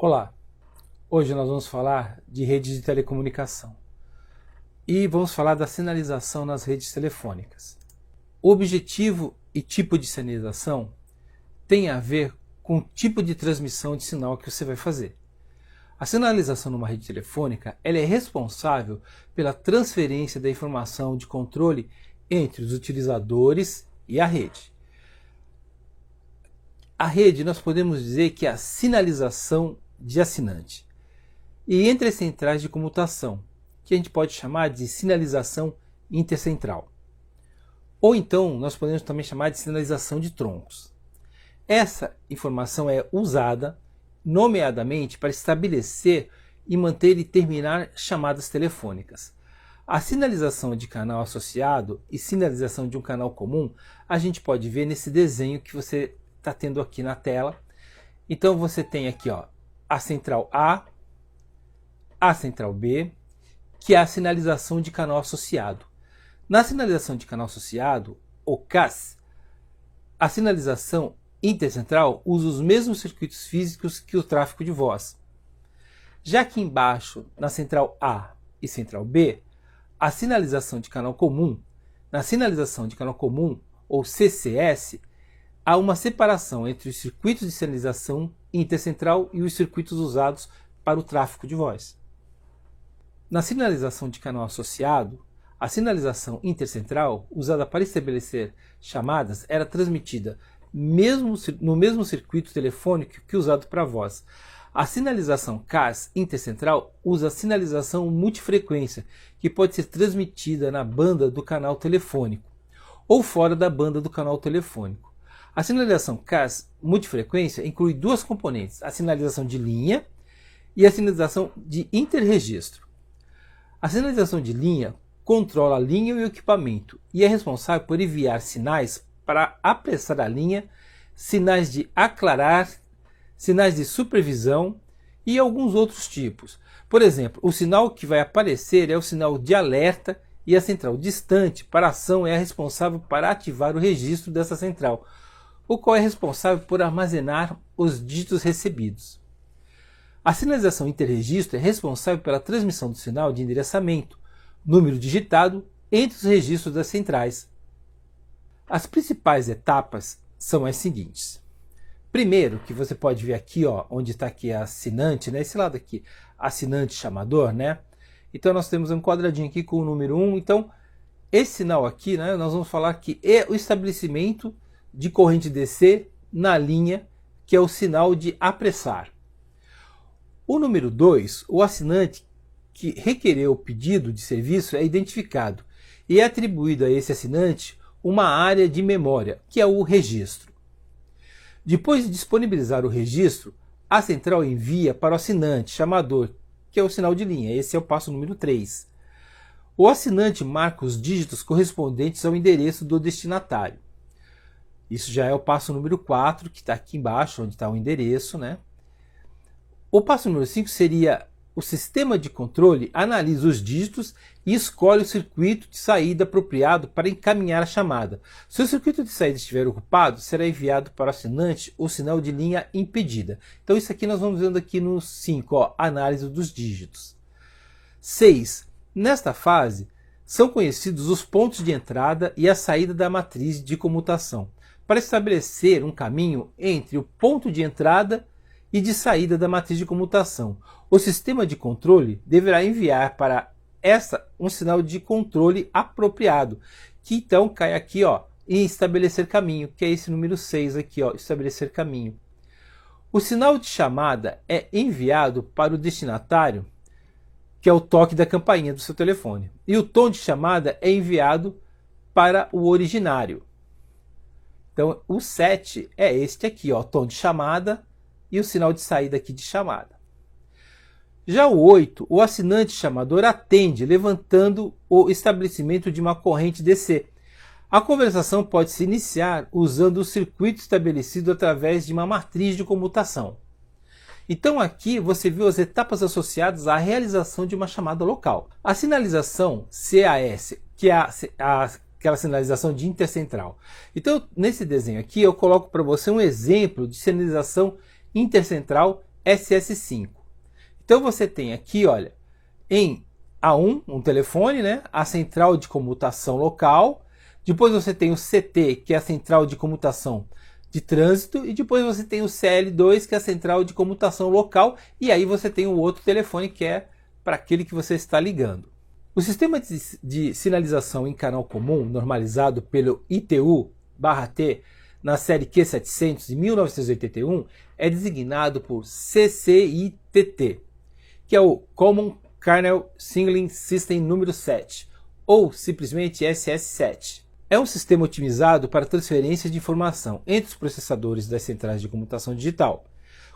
Olá, hoje nós vamos falar de redes de telecomunicação e vamos falar da sinalização nas redes telefônicas. O objetivo e tipo de sinalização tem a ver com o tipo de transmissão de sinal que você vai fazer. A sinalização numa rede telefônica ela é responsável pela transferência da informação de controle entre os utilizadores e a rede. A rede nós podemos dizer que é a sinalização de assinante. E entre as centrais de comutação, que a gente pode chamar de sinalização intercentral. Ou então nós podemos também chamar de sinalização de troncos. Essa informação é usada nomeadamente para estabelecer e manter e terminar chamadas telefônicas. A sinalização de canal associado e sinalização de um canal comum a gente pode ver nesse desenho que você está tendo aqui na tela. Então você tem aqui a central A central B, que é a sinalização de canal associado. Na sinalização de canal associado, ou CAS, a sinalização intercentral usa os mesmos circuitos físicos que o tráfego de voz. Já aqui embaixo, na central A e central B, a sinalização de canal comum, na sinalização de canal comum, ou CCS, há uma separação entre os circuitos de sinalização intercentral e os circuitos usados para o tráfego de voz. Na sinalização de canal associado, a sinalização intercentral, usada para estabelecer chamadas, era transmitida no mesmo circuito telefônico que usado para voz. A sinalização CAS intercentral usa a sinalização multifrequência, que pode ser transmitida na banda do canal telefônico ou fora da banda do canal telefônico. A sinalização CAS multifrequência inclui duas componentes, a sinalização de linha e a sinalização de interregistro. A sinalização de linha controla a linha e o equipamento e é responsável por enviar sinais para apressar a linha, sinais de aclarar, sinais de supervisão e alguns outros tipos. Por exemplo, o sinal que vai aparecer é o sinal de alerta e a central distante para a ação é a responsável para ativar o registro dessa central, o qual é responsável por armazenar os dígitos recebidos. A sinalização interregistro é responsável pela transmissão do sinal de endereçamento, número digitado, entre os registros das centrais. As principais etapas são as seguintes. Primeiro, que você pode ver aqui, onde está aqui a assinante, esse lado aqui, assinante chamador, Então nós temos um quadradinho aqui com o número 1. Então, esse sinal aqui, nós vamos falar que é o estabelecimento de corrente DC na linha, que é o sinal de apressar. O número 2, o assinante que requereu o pedido de serviço é identificado e é atribuído a esse assinante uma área de memória, que é o registro. Depois de disponibilizar o registro, a central envia para o assinante chamador, que é o sinal de linha. Esse é o passo número 3. O assinante marca os dígitos correspondentes ao endereço do destinatário. Isso já é o passo número 4, que está aqui embaixo, onde está o endereço, O passo número 5 seria o sistema de controle analisa os dígitos e escolhe o circuito de saída apropriado para encaminhar a chamada. Se o circuito de saída estiver ocupado, será enviado para o assinante o sinal de linha impedida. Então isso aqui nós vamos vendo aqui no 5, análise dos dígitos. 6. Nesta fase, são conhecidos os pontos de entrada e a saída da matriz de comutação, para estabelecer um caminho entre o ponto de entrada e de saída da matriz de comutação. O sistema de controle deverá enviar para essa um sinal de controle apropriado, que então cai aqui em estabelecer caminho, que é esse número 6 aqui, estabelecer caminho. O sinal de chamada é enviado para o destinatário, que é o toque da campainha do seu telefone. E o tom de chamada é enviado para o originário. Então, o 7 é este aqui, tom de chamada e o sinal de saída aqui de chamada. Já o 8, o assinante chamador atende, levantando o estabelecimento de uma corrente DC. A conversação pode se iniciar usando o circuito estabelecido através de uma matriz de comutação. Então aqui você viu as etapas associadas à realização de uma chamada local. A sinalização CAS, que é aquela sinalização de intercentral. Então nesse desenho aqui eu coloco para você um exemplo de sinalização intercentral SS5. Então você tem aqui, olha, em A1, um telefone, né, a central de comutação local, depois você tem o CT, que é a central de comutação de trânsito, e depois você tem o CL2, que é a central de comutação local, e aí você tem o outro telefone, que é para aquele que você está ligando. O sistema de sinalização em canal comum, normalizado pelo ITU/T na série Q700 de 1981, é designado por CCITT, que é o Common Kernel Signaling System número 7, ou simplesmente SS7. É um sistema otimizado para transferência de informação entre os processadores das centrais de computação digital.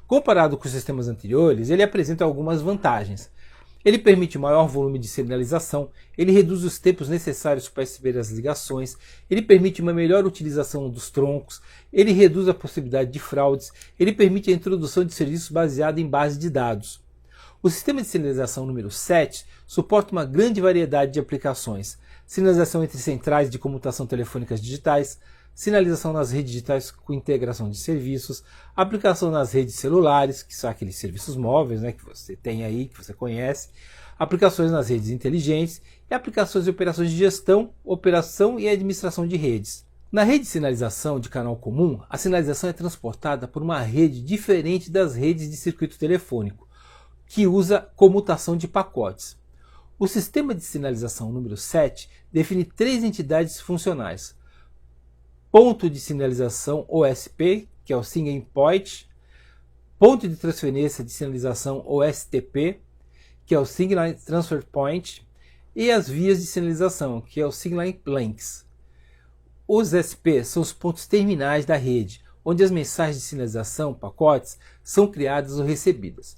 Comparado com os sistemas anteriores, ele apresenta algumas vantagens. Ele permite maior volume de sinalização, ele reduz os tempos necessários para receber as ligações, ele permite uma melhor utilização dos troncos, ele reduz a possibilidade de fraudes, ele permite a introdução de serviços baseados em base de dados. O sistema de sinalização número 7 suporta uma grande variedade de aplicações: sinalização entre centrais de comutação telefônicas digitais, sinalização nas redes digitais com integração de serviços, aplicação nas redes celulares, que são aqueles serviços móveis, né, que você tem aí, que você conhece, aplicações nas redes inteligentes e aplicações de operações de gestão, operação e administração de redes. Na rede de sinalização de canal comum, a sinalização é transportada por uma rede diferente das redes de circuito telefônico, que usa comutação de pacotes. O sistema de sinalização número 7 define três entidades funcionais: ponto de sinalização OSP, que é o Single Point, ponto de transferência de sinalização OSTP, que é o Signal Transfer Point, e as vias de sinalização, que é o Signal Links. Os SP são os pontos terminais da rede, onde as mensagens de sinalização, pacotes, são criadas ou recebidas.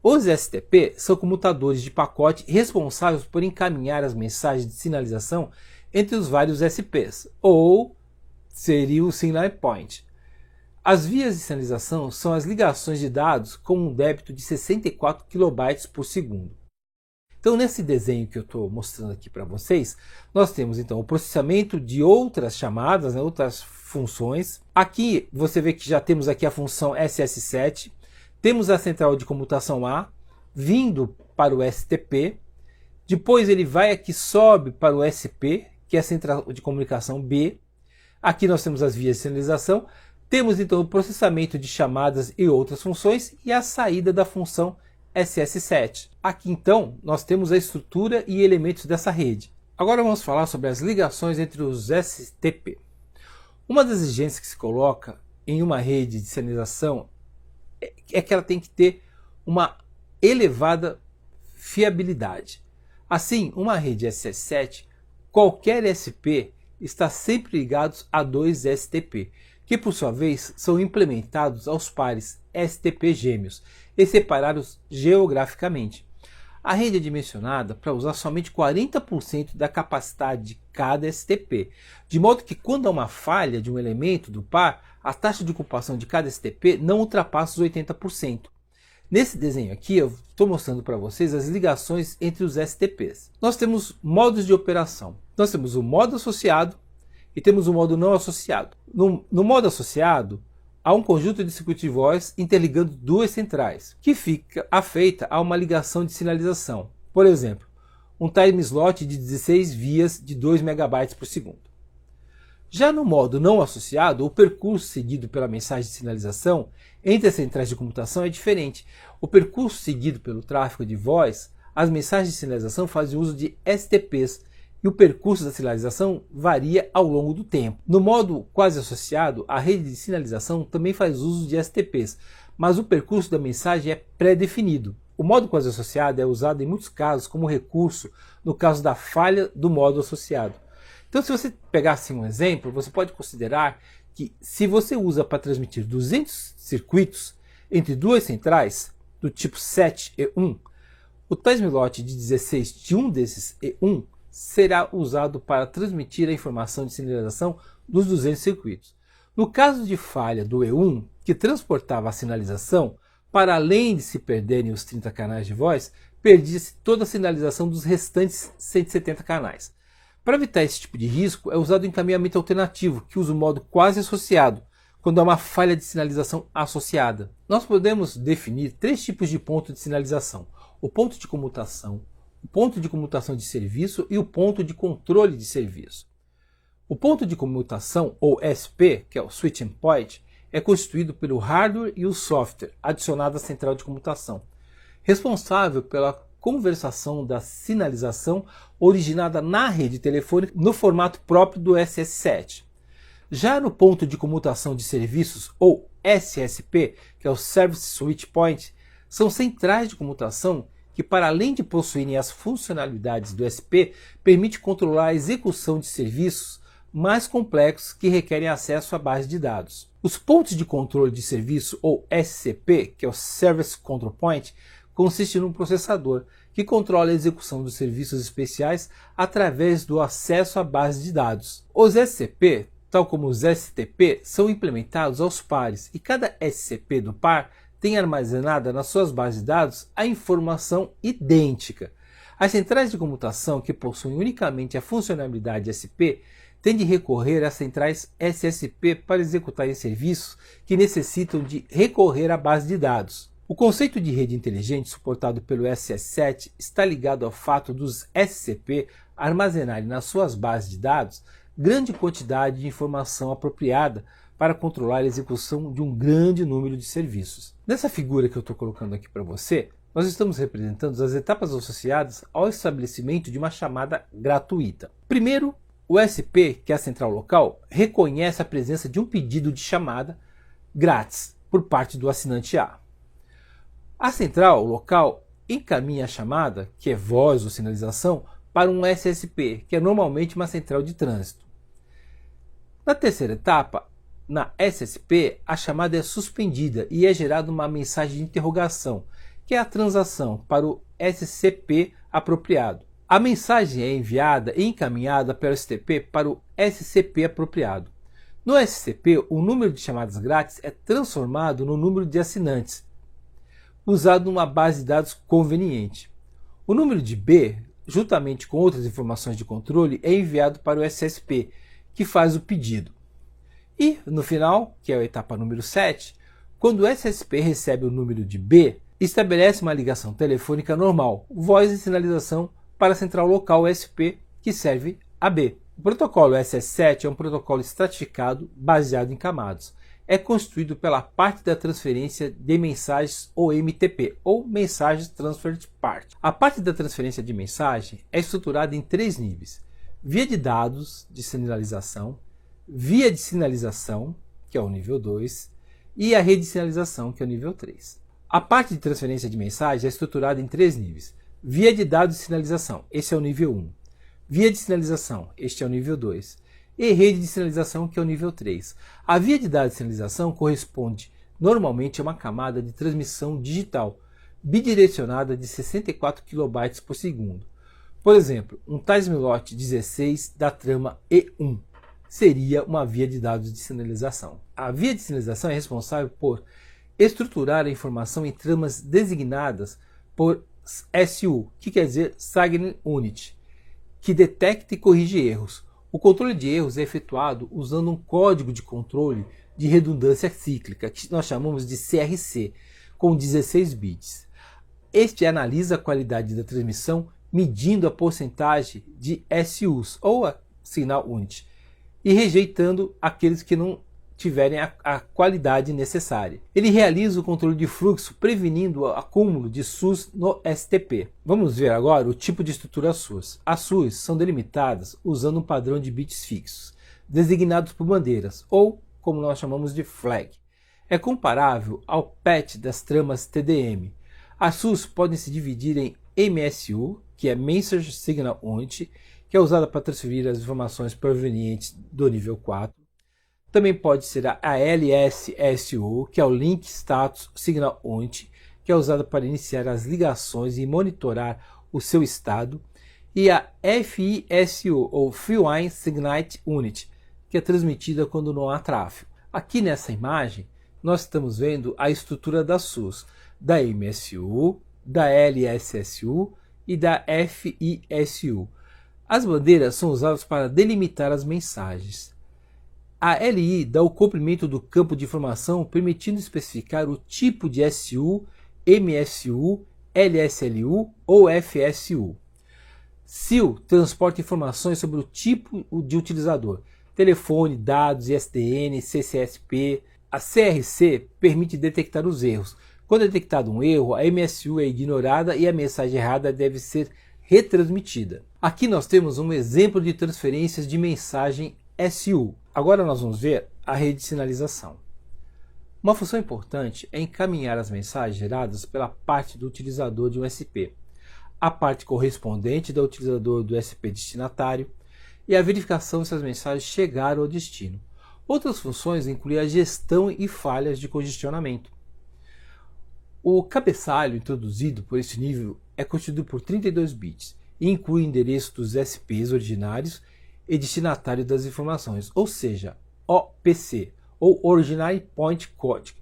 Os STP são comutadores de pacote responsáveis por encaminhar as mensagens de sinalização entre os vários SPs, ou seria o Signal Point. As vias de sinalização são as ligações de dados com um débito de 64 KB por segundo. Então, nesse desenho que eu estou mostrando aqui para vocês, nós temos então o processamento de outras chamadas, né, outras funções. Aqui você vê que já temos aqui a função SS7, temos a central de comutação A vindo para o STP, depois ele vai aqui, sobe para o SP, que é a central de comunicação B. Aqui nós temos as vias de sinalização, temos então o processamento de chamadas e outras funções e a saída da função SS7. Aqui então nós temos a estrutura e elementos dessa rede. Agora vamos falar sobre as ligações entre os STP. Uma das exigências que se coloca em uma rede de sinalização é que ela tem que ter uma elevada fiabilidade. Assim, uma rede SS7, qualquer SP está sempre ligado a dois STP, que por sua vez são implementados aos pares STP gêmeos e separados geograficamente. A rede é dimensionada para usar somente 40% da capacidade de cada STP, de modo que quando há uma falha de um elemento do par, a taxa de ocupação de cada STP não ultrapassa os 80%. Nesse desenho aqui eu estou mostrando para vocês as ligações entre os STPs. Nós temos modos de operação. Nós temos o modo associado e temos o modo não associado. No modo associado, há um conjunto de circuitos de voz interligando duas centrais, que fica afeita a uma ligação de sinalização. Por exemplo, um time slot de 16 vias de 2 MB por segundo. Já no modo não associado, o percurso seguido pela mensagem de sinalização entre as centrais de computação é diferente. O percurso seguido pelo tráfego de voz, as mensagens de sinalização fazem uso de STPs, e o percurso da sinalização varia ao longo do tempo. No modo quase associado, a rede de sinalização também faz uso de STPs, mas o percurso da mensagem é pré-definido. O modo quase associado é usado em muitos casos como recurso no caso da falha do modo associado. Então, se você pegar assim um exemplo, você pode considerar que se você usa para transmitir 200 circuitos entre duas centrais do tipo 7 E1, o timeslot de 16 de um desses E1 será usado para transmitir a informação de sinalização dos 200 circuitos. No caso de falha do E1, que transportava a sinalização, para além de se perderem os 30 canais de voz, perdia-se toda a sinalização dos restantes 170 canais. Para evitar esse tipo de risco, é usado o encaminhamento alternativo, que usa o modo quase associado, quando há uma falha de sinalização associada. Nós podemos definir 3 tipos de ponto de sinalização: o ponto de comutação, o ponto de comutação de serviço e o ponto de controle de serviço. O ponto de comutação, ou SP, que é o Switching Point, é constituído pelo hardware e o software adicionado à central de comutação, responsável pela conversação da sinalização originada na rede telefônica no formato próprio do SS7. Já no ponto de comutação de serviços, ou SSP, que é o Service Switch Point, são centrais de comutação que, para além de possuírem as funcionalidades do SP, permite controlar a execução de serviços mais complexos que requerem acesso à base de dados. Os pontos de controle de serviço, ou SCP, que é o Service Control Point, consiste num processador que controla a execução dos serviços especiais através do acesso à base de dados. Os SCP, tal como os STP, são implementados aos pares, e cada SCP do par tem armazenada nas suas bases de dados a informação idêntica. As centrais de comutação que possuem unicamente a funcionalidade SP têm de recorrer às centrais SSP para executar serviços que necessitam de recorrer à base de dados. O conceito de rede inteligente suportado pelo SS7 está ligado ao fato dos SCP armazenarem nas suas bases de dados grande quantidade de informação apropriada para controlar a execução de um grande número de serviços. Nessa figura que eu estou colocando aqui para você, nós estamos representando as etapas associadas ao estabelecimento de uma chamada gratuita. Primeiro, o SP, que é a central local, reconhece a presença de um pedido de chamada grátis por parte do assinante A. A central local encaminha a chamada, que é voz ou sinalização, para um SSP, que é normalmente uma central de trânsito. Na terceira etapa, na SSP, a chamada é suspendida e é gerada uma mensagem de interrogação, que é a transação para o SCP apropriado. A mensagem é enviada e encaminhada pelo STP para o SCP apropriado. No SCP, o número de chamadas grátis é transformado no número de assinantes, usado numa base de dados conveniente. O número de B, juntamente com outras informações de controle, é enviado para o SSP, que faz o pedido. E, no final, que é a etapa número 7, quando o SSP recebe o número de B, estabelece uma ligação telefônica normal, voz e sinalização, para a central local SP, que serve a B. O protocolo SS7 é um protocolo estratificado baseado em camadas. É constituído pela parte da transferência de mensagens, ou MTP, ou Messages Transferred Part. A parte da transferência de mensagem é estruturada em 3 níveis: via de dados de sinalização, via de sinalização, que é o nível 2, e a rede de sinalização, que é o nível 3. A parte de transferência de mensagem é estruturada em 3 níveis: via de dados de sinalização, esse é o nível 1, via de sinalização, este é o nível 2, e rede de sinalização, que é o nível 3. A via de dados de sinalização corresponde normalmente a uma camada de transmissão digital bidirecionada de 64 kB por segundo. Por exemplo, um Time-Slot 16 da trama E1 seria uma via de dados de sinalização. A via de sinalização é responsável por estruturar a informação em tramas designadas por SU, que quer dizer Signal Unit, que detecta e corrige erros. O controle de erros é efetuado usando um código de controle de redundância cíclica, que nós chamamos de CRC, com 16 bits. Este analisa a qualidade da transmissão medindo a porcentagem de SUs, ou a Signal Unit, e rejeitando aqueles que não tiverem a qualidade necessária. Ele realiza o controle de fluxo, prevenindo o acúmulo de SUs no STP. Vamos ver agora o tipo de estrutura SUS. As SUs são delimitadas usando um padrão de bits fixos, designados por bandeiras, ou como nós chamamos de flag. É comparável ao PAT das tramas TDM. As SUs podem se dividir em MSU, que é Message Signal Unit, que é usada para transferir as informações provenientes do nível 4. Também pode ser a LSSU, que é o Link Status Signal Unit, que é usada para iniciar as ligações e monitorar o seu estado. E a FISU, ou Free Signal Unit, que é transmitida quando não há tráfego. Aqui nessa imagem, nós estamos vendo a estrutura da SUS, da MSU, da LSSU e da FISU. 'FISU'. As bandeiras são usadas para delimitar as mensagens. 'FISU' significa 'Final Sync', 'LSSU' significa 'Last Sync', 'FISU' significa 'Free Sync'. 'FISU' significa 'Free Sync', 'LSSU' significa 'Last Sync', 'FISU' significa 'Final Sync'. As bandeiras são usadas para delimitar as mensagens. A LI dá o comprimento do campo de informação, permitindo especificar o tipo de SU, MSU, LSLU ou FSU. SIL transporta informações sobre o tipo de utilizador, telefone, dados, ISDN, CCSP. A CRC permite detectar os erros. Quando é detectado um erro, a MSU é ignorada e a mensagem errada deve ser retransmitida. Aqui nós temos um exemplo de transferências de mensagem SU. Agora nós vamos ver a rede de sinalização. Uma função importante é encaminhar as mensagens geradas pela parte do utilizador de um SP, a parte correspondente do utilizador do SP destinatário e a verificação se as mensagens chegaram ao destino. Outras funções incluem a gestão e falhas de congestionamento. O cabeçalho introduzido por esse nível é constituído por 32 bits e inclui o endereço dos SPs originários e destinatário das informações, ou seja, OPC, ou Original Point Code,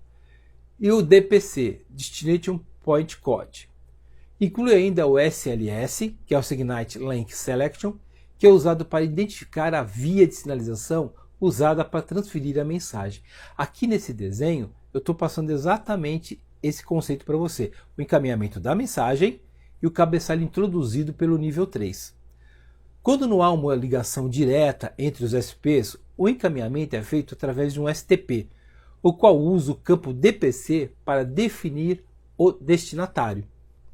e o DPC, Destination Point Code. Inclui ainda o SLS, que é o Signate Link Selection, que é usado para identificar a via de sinalização usada para transferir a mensagem. Aqui nesse desenho, eu estou passando exatamente esse conceito para você, o encaminhamento da mensagem e o cabeçalho introduzido pelo nível 3. Quando não há uma ligação direta entre os SPs, o encaminhamento é feito através de um STP, o qual usa o campo DPC para definir o destinatário.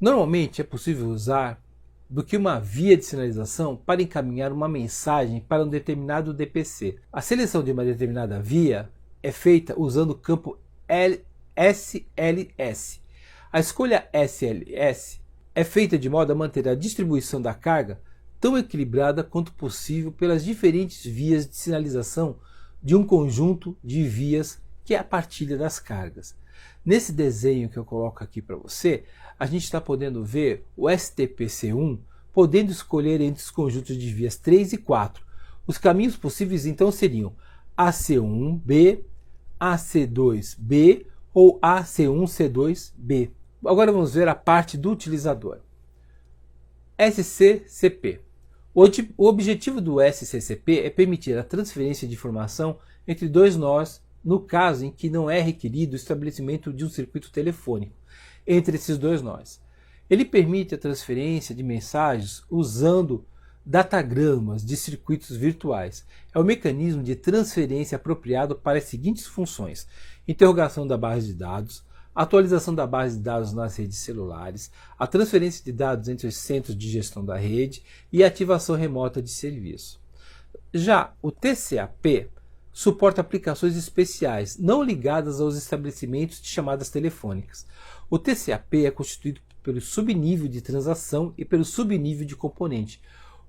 Normalmente é possível usar do que uma via de sinalização para encaminhar uma mensagem para um determinado DPC. A seleção de uma determinada via é feita usando o campo SLS. A escolha SLS é feita de modo a manter a distribuição da carga tão equilibrada quanto possível pelas diferentes vias de sinalização de um conjunto de vias que é a partilha das cargas. Nesse desenho que eu coloco aqui para você, a gente está podendo ver o STPC1 podendo escolher entre os conjuntos de vias 3 e 4. Os caminhos possíveis então seriam AC1B, AC2B ou AC1C2B. Agora vamos ver a parte do utilizador. SCCP. O objetivo do SCCP é permitir a transferência de informação entre dois nós no caso em que não é requerido o estabelecimento de um circuito telefônico entre esses dois nós. Ele permite a transferência de mensagens usando datagramas de circuitos virtuais. É o mecanismo de transferência apropriado para as seguintes funções: interrogação da base de dados, atualização da base de dados nas redes celulares, a transferência de dados entre os centros de gestão da rede e a ativação remota de serviço. Já o TCAP suporta aplicações especiais não ligadas aos estabelecimentos de chamadas telefônicas. O TCAP é constituído pelo subnível de transação e pelo subnível de componente.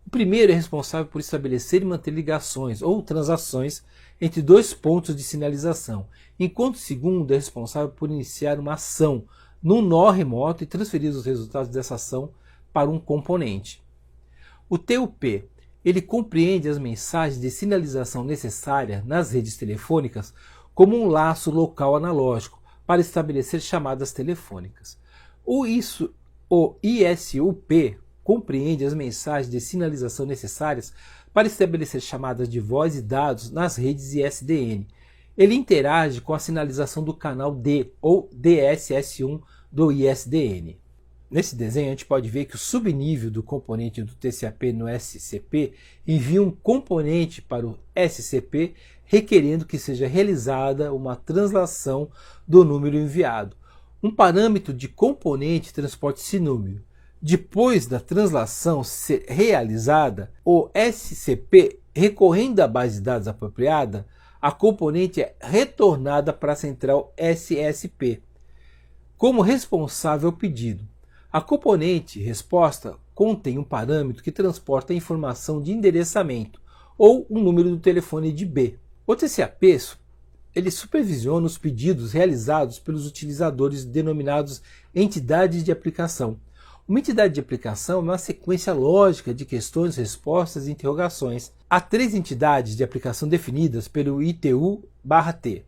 O primeiro é responsável por estabelecer e manter ligações ou transações entre dois pontos de sinalização, enquanto o segundo é responsável por iniciar uma ação num nó remoto e transferir os resultados dessa ação para um componente. O TUP ele compreende as mensagens de sinalização necessárias nas redes telefônicas como um laço local analógico para estabelecer chamadas telefônicas. O ISUP compreende as mensagens de sinalização necessárias para estabelecer chamadas de voz e dados nas redes ISDN. Ele interage com a sinalização do canal D ou DSS1 do ISDN. Nesse desenho a gente pode ver que o subnível do componente do TCAP no SCP envia um componente para o SCP requerendo que seja realizada uma translação do número enviado. Um parâmetro de componente transporta esse número. Depois da translação ser realizada, o SCP, recorrendo à base de dados apropriada, a componente é retornada para a central SSP como responsável ao pedido. A componente resposta contém um parâmetro que transporta a informação de endereçamento ou um número do telefone de B. O TCAP ele supervisiona os pedidos realizados pelos utilizadores denominados entidades de aplicação. Uma entidade de aplicação é uma sequência lógica de questões, respostas e interrogações. Há três entidades de aplicação definidas pelo ITU/T.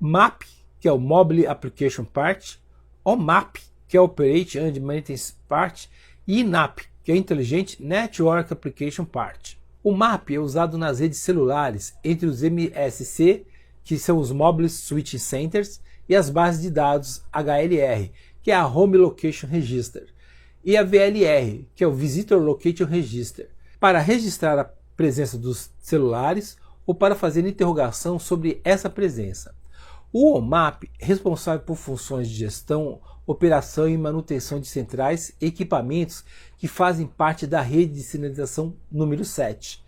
MAP, que é o Mobile Application Part, OMAP, que é o Operate and Maintenance Part, e INAP, que é o Intelligent Network Application Part. O MAP é usado nas redes celulares entre os MSC, que são os Mobile Switching Centers, e as bases de dados HLR, que é a Home Location Register, e a VLR, que é o Visitor Location Register, para registrar a presença dos celulares ou para fazer interrogação sobre essa presença. O OMAP é responsável por funções de gestão, operação e manutenção de centrais e equipamentos que fazem parte da rede de sinalização número 7.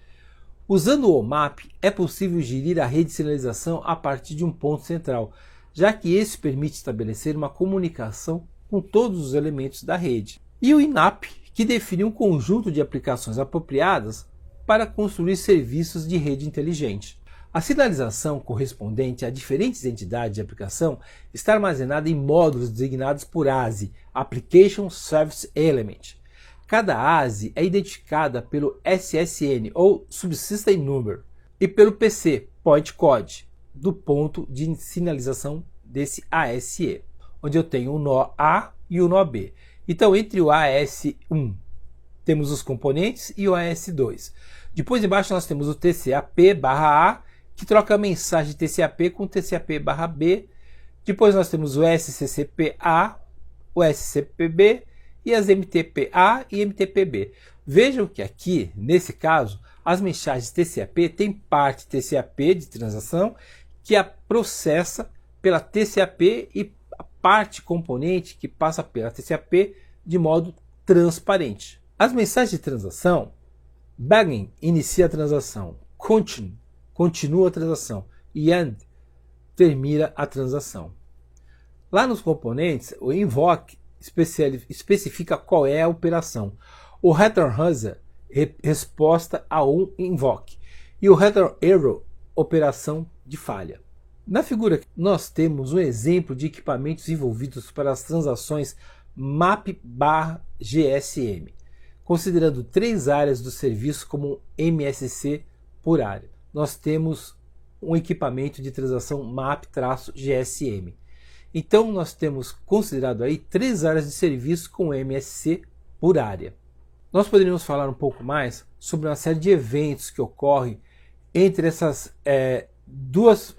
Usando o OMAP, é possível gerir a rede de sinalização a partir de um ponto central, já que esse permite estabelecer uma comunicação com todos os elementos da rede. E o INAP, que define um conjunto de aplicações apropriadas para construir serviços de rede inteligente. A sinalização correspondente a diferentes entidades de aplicação está armazenada em módulos designados por ASI, Application Service Element. Cada ASI é identificada pelo SSN, ou Subsystem Number, e pelo PC, Point Code, do ponto de sinalização desse ASE, onde eu tenho o nó A e o nó B. Então, entre o AS1 temos os componentes e o AS2. Depois, embaixo, nós temos o TCAP/A, que troca a mensagem TCAP com TCAP/B. Depois, nós temos o SCCP-A, o SCP-B e as MTP-A e MTP-B. Vejam que aqui, nesse caso, as mensagens TCAP têm parte TCAP de transação, que a processa pela TCAP, e a parte componente que passa pela TCAP de modo transparente. As mensagens de transação, begin inicia a transação, continue continua a transação e end termina a transação. Lá nos componentes, o invoke especifica qual é a operação. O return user, resposta a um invoke, e o return error, operação de falha. Na figura nós temos um exemplo de equipamentos envolvidos para as transações MAP/GSM, considerando 3 áreas do serviço como MSC por área. Nós temos um equipamento de transação MAP/GSM. Então nós temos considerado aí 3 áreas de serviço com MSC por área. Nós poderíamos falar um pouco mais sobre uma série de eventos que ocorrem entre essas duas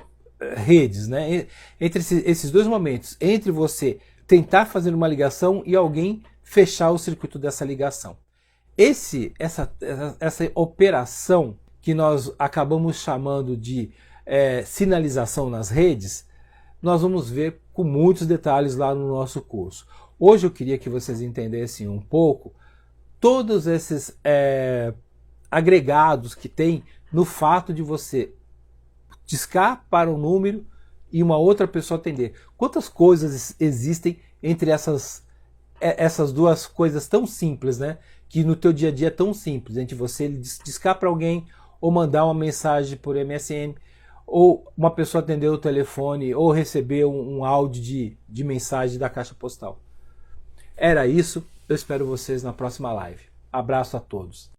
redes, né? Entre esses dois momentos, entre você tentar fazer uma ligação e alguém fechar o circuito dessa ligação. Essa operação que nós acabamos chamando de sinalização nas redes, nós vamos ver com muitos detalhes lá no nosso curso. Hoje eu queria que vocês entendessem um pouco todos esses agregados que tem no fato de você discar para um número e uma outra pessoa atender. Quantas coisas existem entre essas duas coisas tão simples, né? Que no teu dia a dia é tão simples, entre você discar para alguém ou mandar uma mensagem por MSN, ou uma pessoa atender o telefone, ou receber um áudio de mensagem da caixa postal. Era isso, eu espero vocês na próxima live. Abraço a todos.